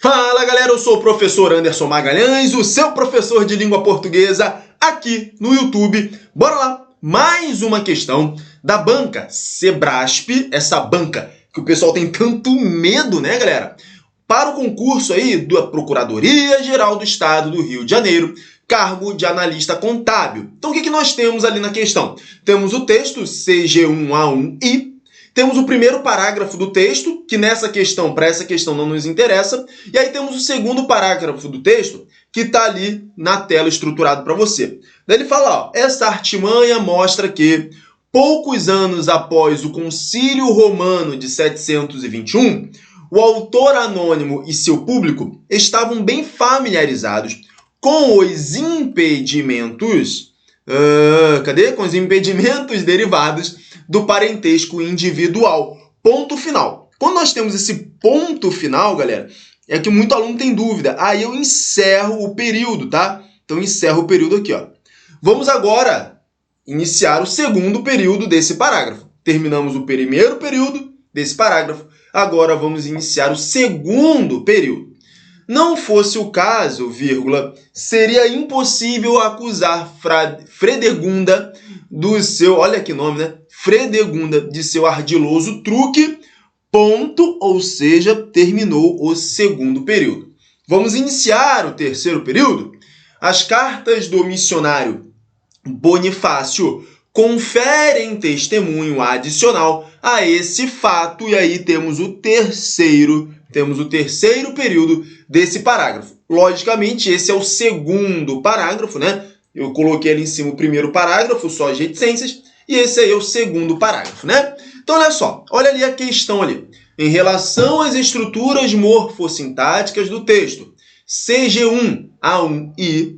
Fala galera, eu sou o professor Anderson Magalhães, o seu professor de língua portuguesa aqui no YouTube. Bora lá, mais uma questão da banca Sebrasp, essa banca que o pessoal tem tanto medo, né galera? Para o concurso aí da Procuradoria-Geral do Estado do Rio de Janeiro, cargo de analista contábil. Então o que nós temos ali na questão? Temos o texto CG1A1I, temos o primeiro parágrafo do texto, que nessa questão, para essa questão não nos interessa, e aí temos o segundo parágrafo do texto, que está ali na tela estruturado para você. Daí ele fala, ó, essa artimanha mostra que, poucos anos após o Concílio Romano de 721, o autor anônimo e seu público estavam bem familiarizados com os impedimentos, com os impedimentos derivados do parentesco individual. Ponto final. Quando nós temos esse ponto final, galera, é que muito aluno tem dúvida. Aí eu encerro o período, tá? Então, encerro o período aqui, ó. Vamos agora iniciar o segundo período desse parágrafo. Terminamos o primeiro período desse parágrafo. Agora vamos iniciar o segundo período. Não fosse o caso, vírgula, seria impossível acusar Fredegunda do seu, olha que nome, né? Fredegunda de seu ardiloso truque, ponto, ou seja, terminou o segundo período. Vamos iniciar o terceiro período? As cartas do missionário Bonifácio conferem testemunho adicional a esse fato, e aí temos o terceiro período desse parágrafo. Logicamente, esse é o segundo parágrafo, né? Eu coloquei ali em cima o primeiro parágrafo, só as reticências, e esse aí é o segundo parágrafo, né? Então, olha só, olha ali a questão ali. Em relação às estruturas morfossintáticas do texto, CG1A1I,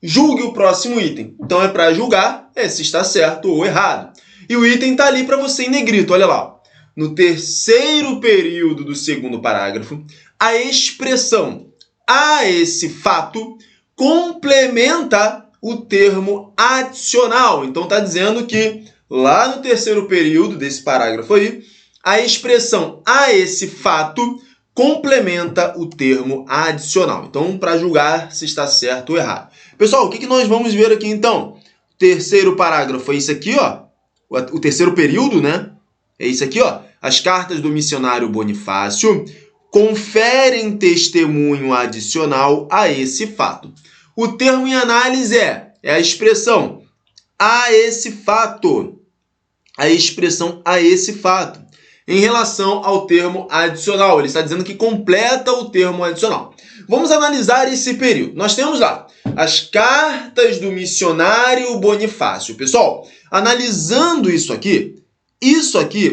julgue o próximo item. Então, é para julgar se está certo ou errado. E o item está ali para você em negrito, olha lá. No terceiro período do segundo parágrafo, a expressão a esse fato complementa o termo adicional. Então, está dizendo que lá no terceiro período desse parágrafo aí, a expressão a esse fato complementa o termo adicional. Então, para julgar se está certo ou errado. Pessoal, o que nós vamos ver aqui, então? O terceiro parágrafo é isso aqui, ó. O terceiro período, né? É isso aqui, ó. As cartas do missionário Bonifácio conferem testemunho adicional a esse fato. O termo em análise é a expressão a esse fato. A expressão a esse fato. Em relação ao termo adicional. Ele está dizendo que completa o termo adicional. Vamos analisar esse período. Nós temos lá as cartas do missionário Bonifácio. Pessoal, analisando isso aqui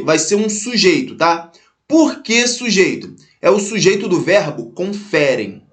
vai ser um sujeito, tá? Por que sujeito? É o sujeito do verbo conferem.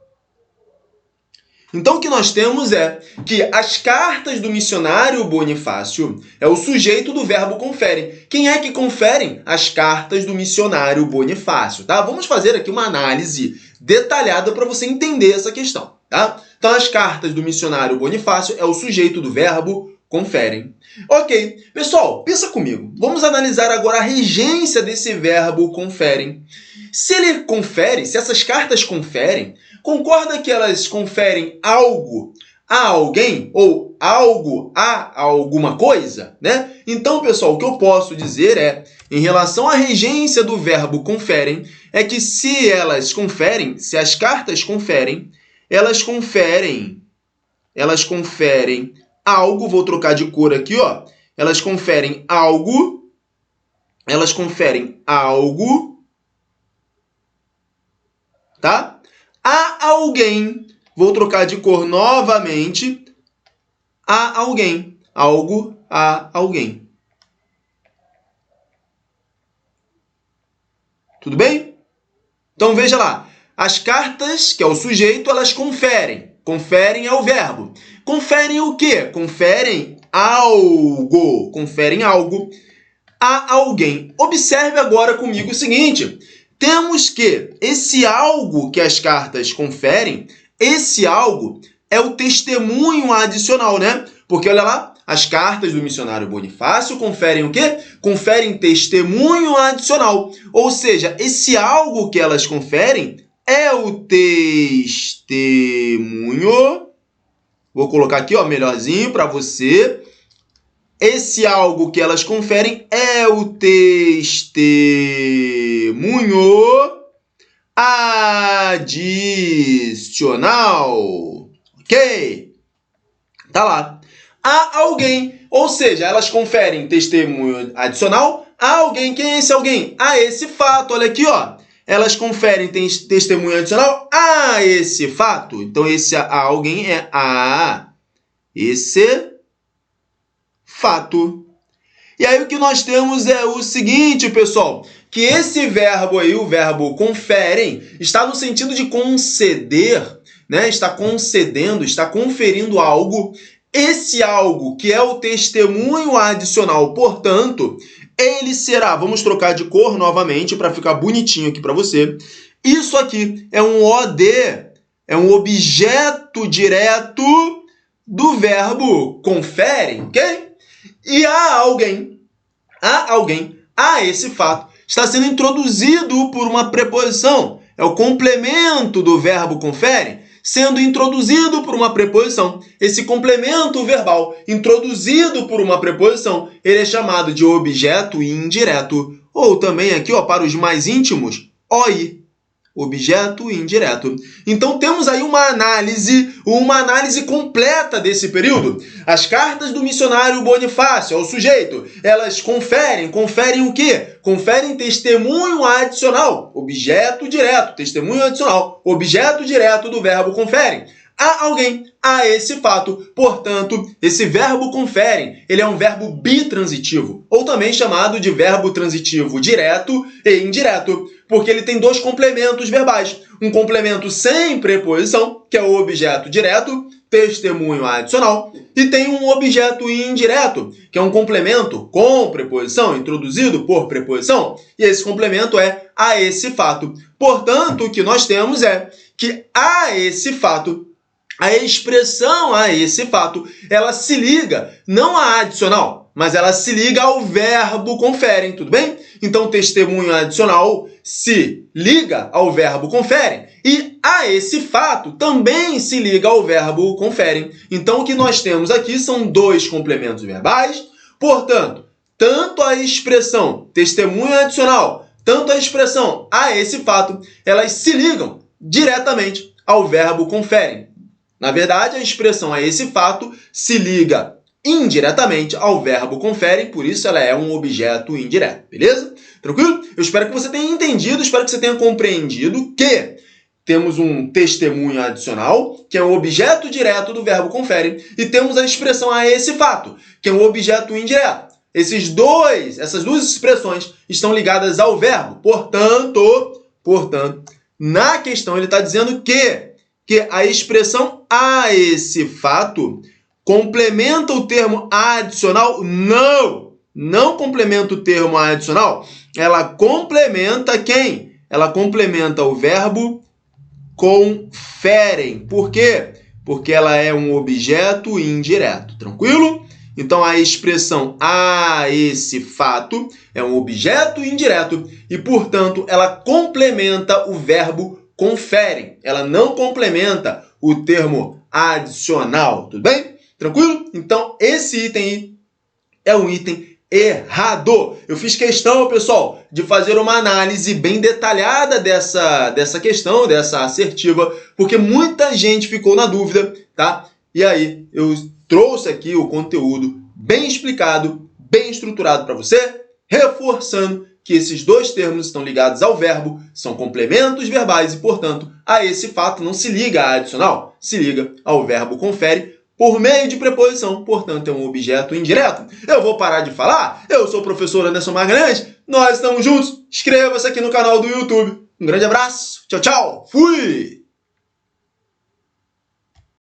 Então, o que nós temos é que as cartas do missionário Bonifácio é o sujeito do verbo conferem. Quem é que conferem? As cartas do missionário Bonifácio, tá? Vamos fazer aqui uma análise detalhada para você entender essa questão, tá? Então, as cartas do missionário Bonifácio é o sujeito do verbo conferem. Ok, pessoal, pensa comigo. Vamos analisar agora a regência desse verbo conferem. Se ele confere, se essas cartas conferem, concorda que elas conferem algo a alguém ou algo a alguma coisa, né? Então, pessoal, o que eu posso dizer é, em relação à regência do verbo conferem, é que se elas conferem, se as cartas conferem, elas conferem algo, vou trocar de cor aqui, ó. Elas conferem algo, tá? A alguém, vou trocar de cor novamente, a alguém, algo a alguém. Tudo bem? Então, veja lá, as cartas, que é o sujeito, elas conferem. Conferem é o verbo. Conferem o quê? Conferem algo. Conferem algo a alguém. Observe agora comigo o seguinte. Temos que esse algo que as cartas conferem, esse algo é o testemunho adicional, né? Porque, olha lá, as cartas do missionário Bonifácio conferem o quê? Conferem testemunho adicional. Ou seja, esse algo que elas conferem é o testemunho. Vou colocar aqui, ó, melhorzinho para você. Esse algo que elas conferem é o testemunho adicional. Ok? Tá lá. Há alguém, ou seja, elas conferem testemunho adicional a alguém. Quem é esse alguém? A esse fato. Olha aqui, ó. Elas conferem testemunho adicional a esse fato. Então, esse a alguém é a esse fato. E aí o que nós temos é o seguinte, pessoal, que esse verbo aí, o verbo conferem, está no sentido de conceder, né? Está concedendo, está conferindo algo. Esse algo que é o testemunho adicional, portanto, ele será, vamos trocar de cor novamente para ficar bonitinho aqui para você. Isso aqui é um OD, é um objeto direto do verbo conferem, ok? E há esse fato, está sendo introduzido por uma preposição. É o complemento do verbo conferem, sendo introduzido por uma preposição. Esse complemento verbal, introduzido por uma preposição, ele é chamado de objeto indireto. Ou também aqui, ó, para os mais íntimos, OI. Objeto indireto. Então temos aí uma análise completa desse período. As cartas do missionário Bonifácio ao sujeito, elas conferem o quê? Conferem testemunho adicional, objeto direto, testemunho adicional, objeto direto do verbo conferem. A alguém, a esse fato. Portanto, esse verbo conferem, ele é um verbo bitransitivo, ou também chamado de verbo transitivo direto e indireto, porque ele tem dois complementos verbais. Um complemento sem preposição, que é o objeto direto, testemunho adicional, e tem um objeto indireto, que é um complemento com preposição, introduzido por preposição, e esse complemento é a esse fato. Portanto, o que nós temos é que a esse fato, a expressão a esse fato, ela se liga não à adicional, mas ela se liga ao verbo conferem, tudo bem? Então, testemunho adicional se liga ao verbo conferem e a esse fato também se liga ao verbo conferem. Então, o que nós temos aqui são dois complementos verbais. Portanto, tanto a expressão testemunho adicional, tanto a expressão a esse fato, elas se ligam diretamente ao verbo conferem. Na verdade, a expressão a esse fato se liga indiretamente ao verbo conferem, por isso ela é um objeto indireto, beleza? Tranquilo? Eu espero que você tenha entendido, espero que você tenha compreendido que temos um testemunho adicional, que é um objeto direto do verbo conferem, e temos a expressão a esse fato, que é um objeto indireto. Essas duas expressões estão ligadas ao verbo. Portanto, na questão ele está dizendo que a expressão a esse fato complementa o termo adicional? Não complementa o termo adicional. Ela complementa quem? Ela complementa o verbo conferem. Por quê? Porque ela é um objeto indireto. Tranquilo? Então, a expressão a esse fato é um objeto indireto e, portanto, ela complementa o verbo conferem. Ela não complementa o termo adicional. Tudo bem? Tranquilo? Então, esse item aí é um item errado. Eu fiz questão, pessoal, de fazer uma análise bem detalhada dessa questão, dessa assertiva, porque muita gente ficou na dúvida, tá? E aí, eu trouxe aqui o conteúdo bem explicado, bem estruturado para você, reforçando que esses dois termos estão ligados ao verbo, são complementos verbais e, portanto, a esse fato não se liga a adicional, se liga ao verbo confere por meio de preposição, portanto, é um objeto indireto. Eu vou parar de falar, eu sou o professor Anderson Magalhães, nós estamos juntos, inscreva-se aqui no canal do YouTube. Um grande abraço, tchau, tchau, fui!